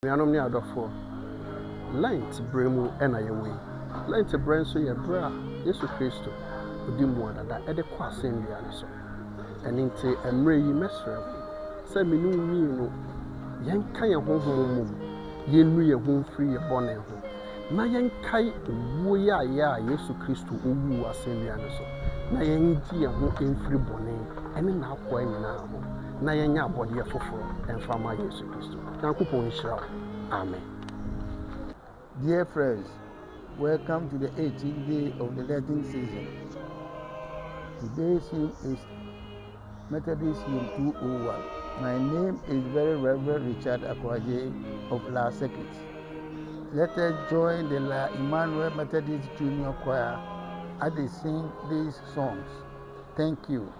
Nuanom ne adɔfoɔ, Lent berɛ mu ɛna yɛwɔ yi. Lent berɛ nso yɛ berɛ a Yesu Kristo ɔdi mmuadada ɛde kɔ asɛnnua no so. Ɛno nti mmerɛ yi mɛsrɛ wo sɛ me ne wo mmienu yɛnka yɛn honhom mmom, yɛnnu yɛn ho mfiri yɛn bɔne ho, na yɛnkae owuo yɛ a Yesu Kristo ɔwuu wɔ asɛnnua no so, na yɛngye yɛn ho mfiri bɔne ɛne n'akɔe nyinaa ho, na yɛnyɛ abɔdeɛ foforɔ ɛmfa ma Yesu Kristo. Nyankopɔn nhyira wo. Amen. Dear friends, welcome to the 18th day of the Lenten season. Today's hymn is Methodist Hymn 201. My name is Very Reverend Richard Akwaje of La Circuit. Let us join the La Emmanuel Methodist Junior Choir as they sing these songs. Thank you.